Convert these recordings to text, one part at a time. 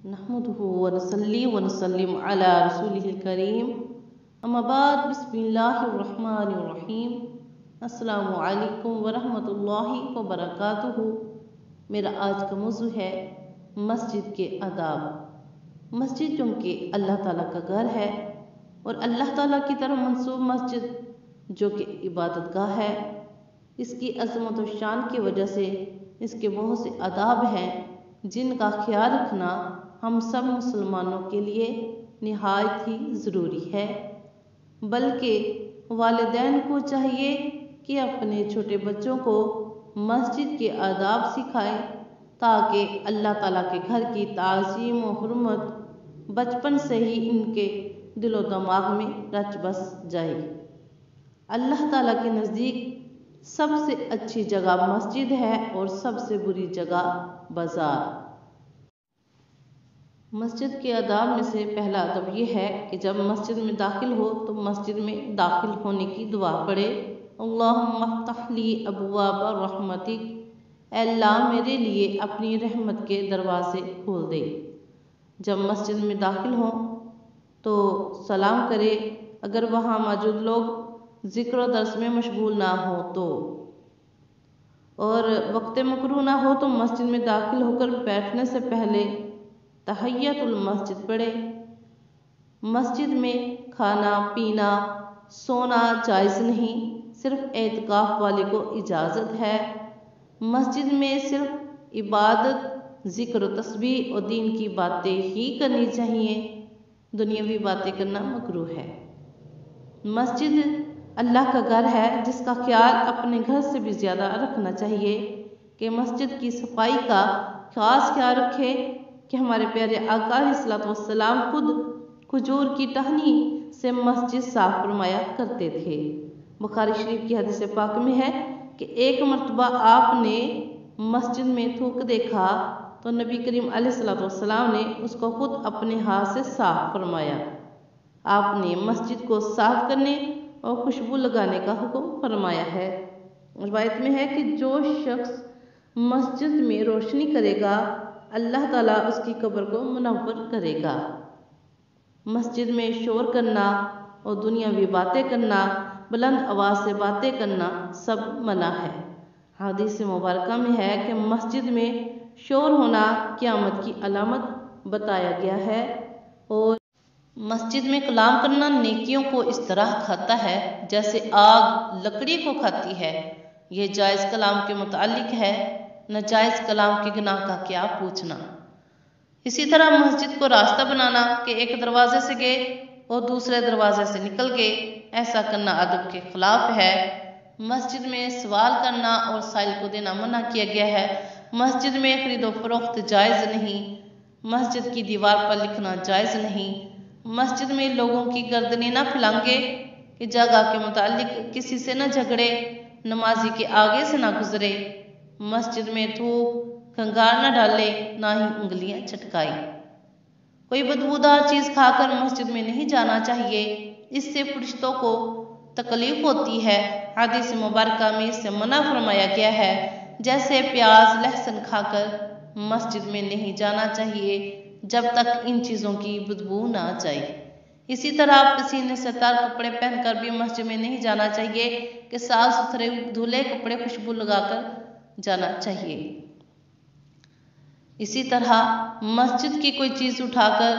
نحمده ونصلي ونسلم على رسوله الكريم اما بعد بسم اللہ الرحمن الرحیم السلام علیکم ورحمۃ اللہ وبرکاتہ۔ میرا آج کا موضوع ہے مسجد کے آداب۔ مسجد چونکہ اللہ تعالیٰ کا گھر ہے اور اللہ تعالیٰ کی طرف منسوب مسجد جو کہ عبادت گاہ ہے، اس کی عظمت و شان کی وجہ سے اس کے بہت سے آداب ہیں جن کا خیال رکھنا ہم سب مسلمانوں کے لیے نہایت ہی ضروری ہے، بلکہ والدین کو چاہیے کہ اپنے چھوٹے بچوں کو مسجد کے آداب سکھائیں تاکہ اللہ تعالیٰ کے گھر کی تعظیم و حرمت بچپن سے ہی ان کے دل و دماغ میں رچ بس جائے۔ اللہ تعالیٰ کے نزدیک سب سے اچھی جگہ مسجد ہے اور سب سے بری جگہ بازار۔ مسجد کے آداب میں سے پہلا ادب یہ ہے کہ جب مسجد میں داخل ہو تو مسجد میں داخل ہونے کی دعا پڑھے۔ اللہم افتح لی ابواب رحمتک، اے اللہ میرے لیے اپنی رحمت کے دروازے کھول دے۔ جب مسجد میں داخل ہوں تو سلام کرے، اگر وہاں موجود لوگ ذکر و درس میں مشغول نہ ہوں تو، اور وقت مکروہ نہ ہو تو مسجد میں داخل ہو کر بیٹھنے سے پہلے تحیۃ المسجد پڑھے۔ مسجد میں کھانا پینا سونا جائز نہیں، صرف اعتکاف والے کو اجازت ہے۔ مسجد میں صرف عبادت، ذکر و تسبیح اور دین کی باتیں ہی کرنی چاہیے، دنیاوی باتیں کرنا مکروہ ہے۔ مسجد اللہ کا گھر ہے جس کا خیال اپنے گھر سے بھی زیادہ رکھنا چاہیے کہ مسجد کی صفائی کا خاص خیال رکھے کہ ہمارے پیارے آقا علیہ الصلوۃ والسلام خود کھجور کی ٹہنی سے مسجد صاف فرمایا کرتے تھے۔ بخاری شریف کی حدیث پاک میں ہے کہ ایک مرتبہ آپ نے مسجد میں تھوک دیکھا تو نبی کریم علیہ الصلوۃ والسلام نے اس کو خود اپنے ہاتھ سے صاف فرمایا۔ آپ نے مسجد کو صاف کرنے اور خوشبو لگانے کا حکم فرمایا ہے۔ روایت میں ہے کہ جو شخص مسجد میں روشنی کرے گا اللہ تعالیٰ اس کی قبر کو منور کرے گا۔ مسجد میں شور کرنا اور دنیاوی باتیں کرنا، بلند آواز سے باتیں کرنا سب منع ہے۔ حدیث مبارکہ میں ہے کہ مسجد میں شور ہونا قیامت کی علامت بتایا گیا ہے، اور مسجد میں کلام کرنا نیکیوں کو اس طرح کھاتا ہے جیسے آگ لکڑی کو کھاتی ہے۔ یہ جائز کلام کے متعلق ہے، ناجائز کلام کے گناہ کا کیا پوچھنا۔ اسی طرح مسجد کو راستہ بنانا کہ ایک دروازے سے گئے اور دوسرے دروازے سے نکل گئے، ایسا کرنا ادب کے خلاف ہے۔ مسجد میں سوال کرنا اور سائل کو دینا منع کیا گیا ہے۔ مسجد میں خرید و فروخت جائز نہیں، مسجد کی دیوار پر لکھنا جائز نہیں، مسجد میں لوگوں کی گردنیں نہ پھلانگے کہ جگہ کے متعلق کسی سے نہ جھگڑے، نمازی کے آگے سے نہ گزرے، مسجد میں تھوک کھنگار نہ ڈالے، نہ ہی انگلیاں چٹکائے۔ کوئی بدبودار چیز کھا کر مسجد میں نہیں جانا چاہیے، اس سے فرشتوں کو تکلیف ہوتی ہے۔ حدیث مبارکہ میں اس سے منع فرمایا گیا ہے، جیسے پیاز لہسن کھا کر مسجد میں نہیں جانا چاہیے جب تک ان چیزوں کی بدبو نہ جائے۔ اسی طرح پسینے سے تر کپڑے پہن کر بھی مسجد میں نہیں جانا چاہیے کہ صاف ستھرے دھلے کپڑے خوشبو لگا کر جانا چاہیے۔ اسی طرح مسجد کی کوئی چیز اٹھا کر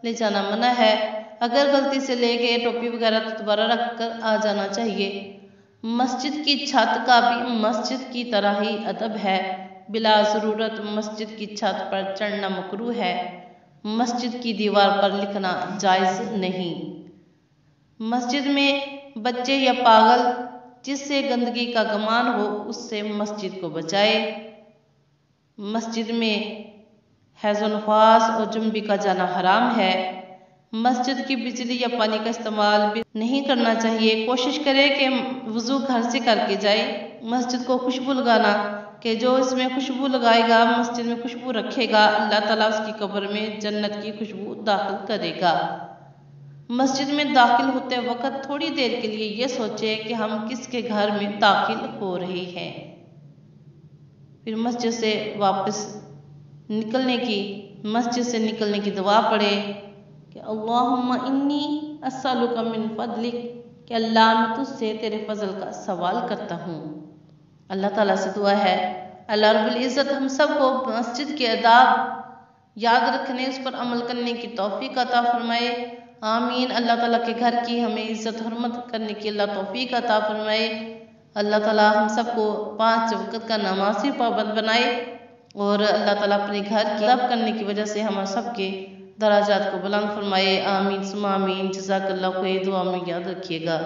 لے جانا منع ہے، اگر غلطی سے لے گئے ٹوپی وغیرہ تو دوبارہ رکھ کر آ جانا چاہیے۔ مسجد کی چھت کا بھی مسجد کی طرح ہی ادب ہے، بلا ضرورت مسجد کی چھت پر چڑھنا مکروہ ہے، مسجد کی دیوار پر لکھنا جائز نہیں۔ مسجد میں بچے یا پاگل جس سے گندگی کا گمان ہو اس سے مسجد کو بچائے۔ مسجد میں حیض و نفاس اور جنبی کا جانا حرام ہے۔ مسجد کی بجلی یا پانی کا استعمال بھی نہیں کرنا چاہیے، کوشش کرے کہ وضو گھر سے کر کے جائے۔ مسجد کو خوشبو لگانا کہ جو اس میں خوشبو لگائے گا، مسجد میں خوشبو رکھے گا، اللہ تعالیٰ اس کی قبر میں جنت کی خوشبو داخل کرے گا۔ مسجد میں داخل ہوتے وقت تھوڑی دیر کے لیے یہ سوچے کہ ہم کس کے گھر میں داخل ہو رہے ہیں، پھر مسجد سے واپس نکلنے کی مسجد سے نکلنے کی دعا پڑھے کہ اللہم انی اسألک من فضلک، کہ اللہ میں تجھ سے تیرے فضل کا سوال کرتا ہوں۔ اللہ تعالیٰ سے دعا ہے اللہ رب العزت ہم سب کو مسجد کے آداب یاد رکھنے، اس پر عمل کرنے کی توفیق عطا فرمائے، آمین۔ اللہ تعالیٰ کے گھر کی ہمیں عزت حرمت کرنے کی اللہ توفیق عطا فرمائے۔ اللہ تعالیٰ ہم سب کو 5 وقت کا نمازی پابند بنائے، اور اللہ تعالیٰ اپنے گھر کی ادب کرنے کی وجہ سے ہم سب کے درجات کو بلند فرمائے، آمین ثم آمین۔ جزاک اللہ خیر، دعا میں یاد رکھیے گا۔